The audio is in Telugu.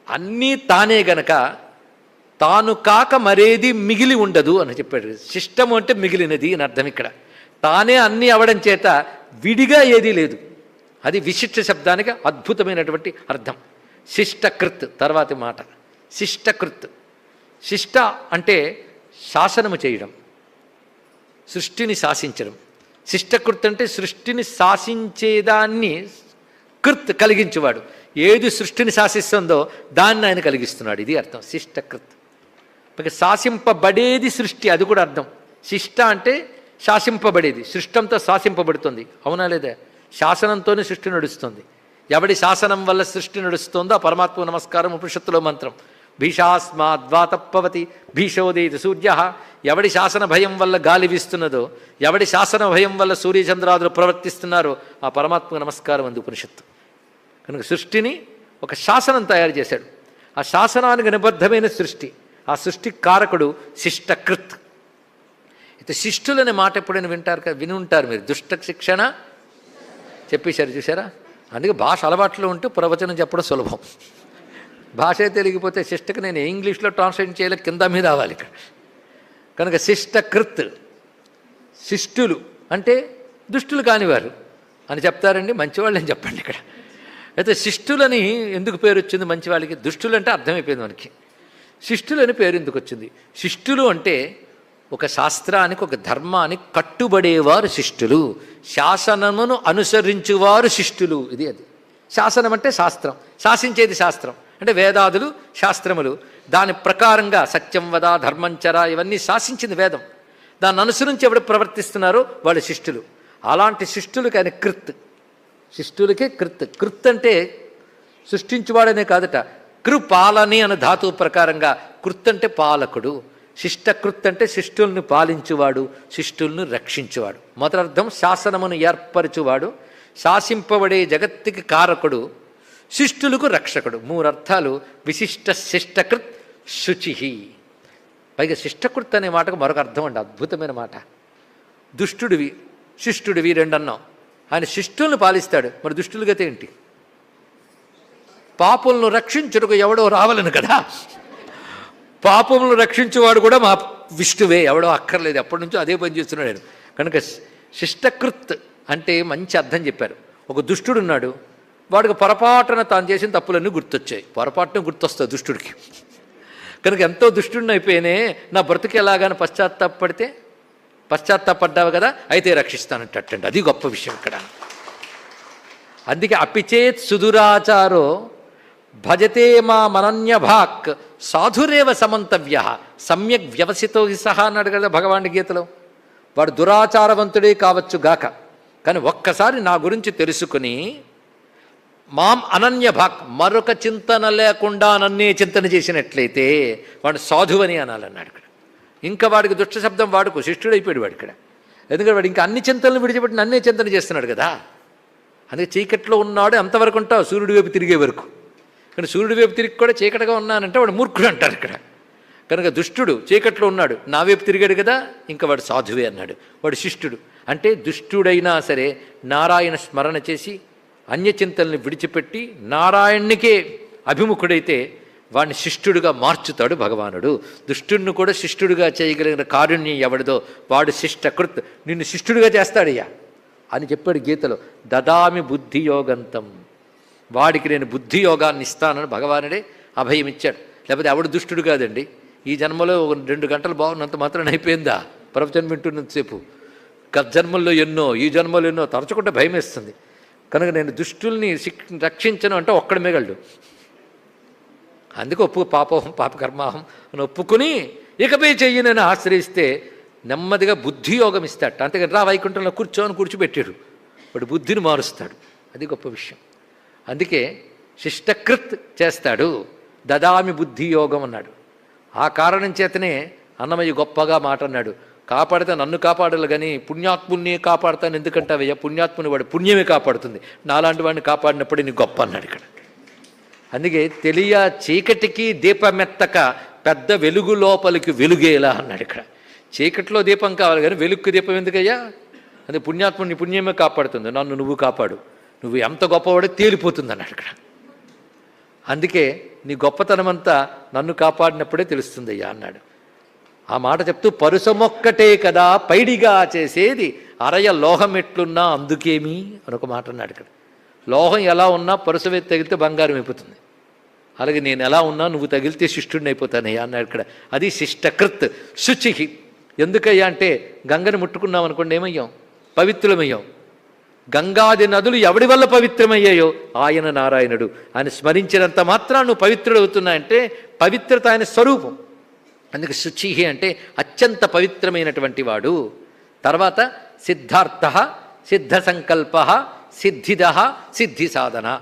అన్నీ తానే గనక తాను కాక మరేది మిగిలి ఉండదు అని చెప్పాడు. శిష్టము అంటే మిగిలినది అని అర్థం. ఇక్కడ తానే అన్నీ అవడం చేత విడిగా ఏదీ లేదు. అది విశిష్ట శబ్దానికి అద్భుతమైనటువంటి అర్థం. శిష్టకృత్ తర్వాతి మాట శిష్టకృత్. శిష్ట అంటే శాసనము చేయడం, సృష్టిని శాసించడం. శిష్టకృత్ అంటే సృష్టిని శాసించేదాన్ని కృత్ కలిగించేవాడు. ఏది సృష్టిని శాసిస్తుందో దాన్ని ఆయన కలిగిస్తున్నాడు. ఇది అర్థం శిష్టకృత్. ఇక శాసింపబడేది సృష్టి, అది కూడా అర్థం. శిష్ట అంటే శాసింపబడేది, సృష్టంతో శాసింపబడుతుంది. అవునా లేదా? శాసనంతోనే సృష్టి నడుస్తుంది. ఎవడి శాసనం వల్ల సృష్టి నడుస్తుందో ఆ పరమాత్మ నమస్కారం ఉపనిషత్తులో మంత్రం. భీషాస్మాద్వాతప్పవతి భీషోదేతి సూర్య. ఎవడి శాసన భయం వల్ల గాలి వీస్తున్నదో, ఎవడి శాసన భయం వల్ల సూర్యచంద్రాదులు ప్రవర్తిస్తున్నారో ఆ పరమాత్మ నమస్కారం అంది ఉపనిషత్తు. కనుక సృష్టిని ఒక శాసనం తయారు చేశాడు. ఆ శాసనానికి నిబద్ధమైన సృష్టి, ఆ సృష్టి కారకుడు శిష్టకృత్. అయితే శిష్టులనే మాట ఎప్పుడైనా విని ఉంటారు మీరు. దుష్ట శిక్షణ చెప్పేశారు చూసారా? అందుకే భాష అలవాట్లో ఉంటే ప్రవచనం చెప్పడం సులభం. భాష తెలియకపోతే శిష్టకు నేను ఇంగ్లీష్లో ట్రాన్స్లేట్ చేయలేక కింద మీద అవ్వాలి ఇక్కడ. కనుక శిష్టకృత్, శిష్టులు అంటే దుష్టులు కానివారు అని చెప్తారండి. మంచివాళ్ళు అని చెప్పండి ఇక్కడ. అయితే శిష్టులని ఎందుకు పేరు వచ్చింది మంచివాళ్ళకి? దుష్టులు అంటే అర్థమైపోయింది మనకి. శిష్టులని పేరు ఎందుకు వచ్చింది? శిష్టులు అంటే ఒక శాస్త్రానికి, ఒక ధర్మానికి కట్టుబడేవారు శిష్టులు. శాసనమును అనుసరించువారు శిష్టులు. ఇది అది. శాసనం అంటే శాస్త్రం, శాసించేది శాస్త్రం అంటే వేదాదులు శాస్త్రములు. దాని ప్రకారంగా సత్యం వద ధర్మంచర ఇవన్నీ శాసించింది వేదం. దాన్ని అనుసరించి ఎవడు ప్రవర్తిస్తున్నారో వాళ్ళు శిష్టులు. అలాంటి శిష్టులకి ఆయన కృత్. శిష్టులకే కృత్. కృత్ అంటే సృష్టించువాడనే కాదట, కృపాలని అనే ధాతువు ప్రకారంగా కృత్ అంటే పాలకుడు. శిష్టకృత్ అంటే శిష్టుల్ని పాలించువాడు, శిష్టుల్ని రక్షించువాడు. మొదటర్థం శాసనమును ఏర్పరచువాడు, శాసింపబడే జగత్తుకి కారకుడు, శిష్టులకు రక్షకుడు. మూడు అర్థాలు విశిష్ట శిష్టకృత్ శుచి. పైగా శిష్టకృత్ అనే మాటకు మరొక అర్థం అండి, అద్భుతమైన మాట. దుష్టుడివి శిష్టుడివి రెండు అన్నాం. ఆయన శిష్టులను పాలిస్తాడు, మరి దుష్టుల గతి ఏంటి? పాపులను రక్షించుటకు ఎవడో రావాలను కదా. పాపములను రక్షించేవాడు కూడా మా విష్ణువే, ఎవడో అక్కర్లేదు, ఎప్పటి నుంచో అదే పని చేస్తున్నాడు ఆయన. కనుక శిష్టకృత్ అంటే మంచి అర్థం చెప్పారు. ఒక దుష్టుడు ఉన్నాడు, వాడికి పొరపాటున తాను చేసిన తప్పులన్నీ గుర్తొచ్చాయి. పొరపాటున గుర్తొస్తుంది దుష్టుడికి. కనుక ఎంతో దుష్టుడిని అయిపోయినే నా బ్రతుకు ఎలాగాని పశ్చాత్తాపడ్డావు కదా, అయితే రక్షిస్తానంటండి. అది గొప్ప విషయం ఇక్కడ. అందుకే అపిచేత్ సుదురాచారో భజతే మా మనన్యభాక్ సాధురేవ సమంతవ్య సమ్యక్ వ్యవసితో సహా అన్నాడు కదా భగవాన్ గీతలో. వాడు దురాచారవంతుడే కావచ్చు గాక, కానీ ఒక్కసారి నా గురించి తెలుసుకుని మాం అనన్యభాక్ మరొక చింతన లేకుండా నన్నే చింతన చేసినట్లయితే వాడు సాధువని అనాలన్నాడు ఇక్కడ. ఇంకా వాడికి దుష్ట శబ్దం వాడుకో, శిష్టుడైపోయాడు వాడు ఇక్కడ. ఎందుకంటే వాడు ఇంకా అన్ని చింతనలు విడిచిపెట్టి నన్నే చింతన చేస్తున్నాడు కదా. అందుకే చీకట్లో ఉన్నాడు అంతవరకు ఉంటావు, సూర్యుడి వైపు తిరిగే వరకు. కానీ సూర్యుడి వైపు తిరిగి కూడా చీకటిగా ఉన్నానంటే వాడు మూర్ఖుడు అంటారు ఇక్కడ. కనుక దుష్టుడు చీకట్లో ఉన్నాడు, నా వైపు తిరిగాడు కదా, ఇంకా వాడు సాధువే అన్నాడు. వాడు శిష్టుడు అంటే దుష్టుడైనా సరే నారాయణ స్మరణ చేసి అన్యచింతల్ని విడిచిపెట్టి నారాయణునికే అభిముఖుడైతే వాడిని శిష్టుడుగా మార్చుతాడు భగవానుడు. దుష్టుడిని కూడా శిష్టుడిగా చేయగలిగిన కారుణ్యం ఎవడిదో వాడు శిష్టకృత్. నిన్ను శిష్టుడిగా చేస్తాడయ్యా అని చెప్పాడు గీతలో. దదామి బుద్ధి యోగంతం, వాడికి నేను బుద్ధి యోగాన్ని ఇస్తానని భగవానుడే అభయం ఇచ్చాడు. లేకపోతే ఎవడు దుష్టుడు కాదండి. ఈ జన్మలో 2 గంటలు బాగున్నంత మాత్రం అయిపోయిందా ప్రవచనం వింటున్నంతసేపు? గత జన్మల్లో ఎన్నో, ఈ జన్మలో ఎన్నో, తరచుకుంటే భయం వేస్తుంది. కనుక నేను దుష్టుల్ని రక్షించను అంటే ఒక్కడి మిగలడు. అందుకే పాపోహం పాపకర్మాహం అని ఒప్పుకుని ఇకపై చెయ్యనని ఆశ్రయిస్తే నెమ్మదిగా బుద్ధి యోగం ఇస్తాడు. అంతేకాని రా వైకుంఠంలో కూర్చోబెట్టాడు, వాడు బుద్ధిని మారుస్తాడు. అది గొప్ప విషయం. అందుకే శిష్టకృత్ చేస్తాడు, దదామి బుద్ధి యోగం అన్నాడు. ఆ కారణం చేతనే అన్నమయ్య గొప్పగా మాట అన్నాడు, కాపాడితే నన్ను కాపాడాలి కానీ పుణ్యాత్ముల్ని కాపాడుతాను ఎందుకంటావయ్యా? పుణ్యాత్ముని వాడు పుణ్యమే కాపాడుతుంది, నాలాంటి వాడిని కాపాడినప్పుడే నీ గొప్ప అన్నాడు ఇక్కడ. అందుకే చీకటికి దీపమెత్తక పెద్ద వెలుగు లోపలికి వెలుగేలా అన్నాడు ఇక్కడ. చీకట్లో దీపం కావాలి కానీ వెలుగుకి దీపం ఎందుకయ్యా? అది పుణ్యాత్ముని పుణ్యమే కాపాడుతుంది, నన్ను నువ్వు కాపాడు, నువ్వు ఎంత గొప్పవాడో తేలిపోతుంది అన్నాడు ఇక్కడ. అందుకే నీ గొప్పతనమంతా నన్ను కాపాడినప్పుడే తెలుస్తుందయ్యా అన్నాడు. ఆ మాట చెప్తూ పరుసమొక్కటే కదా పైడిగా చేసేది అరయ లోహం ఎట్లున్నా అందుకేమి అని ఒక మాట అన్నాడు. ఇక్కడ లోహం ఎలా ఉన్నా పరుసమే తగిలితే బంగారం అయిపోతుంది, అలాగే నేను ఎలా ఉన్నా నువ్వు తగిలితే శిష్టుడిని అయిపోతానయ్యా అన్నాడు. ఇక్కడ అది శిష్టకృత్ శుచిహి. ఎందుకయ్యా అంటే గంగని ముట్టుకున్నాం అనుకోండి ఏమయ్యాం? పవిత్రమయ్యాం. గంగాది నదులు ఎవడి వల్ల పవిత్రమయ్యాయో ఆయన నారాయణుడు. ఆయన స్మరించినంత మాత్రం నువ్వు పవిత్రుడవుతున్నాయంటే పవిత్రత ఆయన స్వరూపం. అందుకే శుచిహి అంటే అత్యంత పవిత్రమైనటువంటి వాడు. తర్వాత సిద్ధార్థ, సిద్ధ సంకల్ప, సిద్ధిద, సిద్ధి సాధన.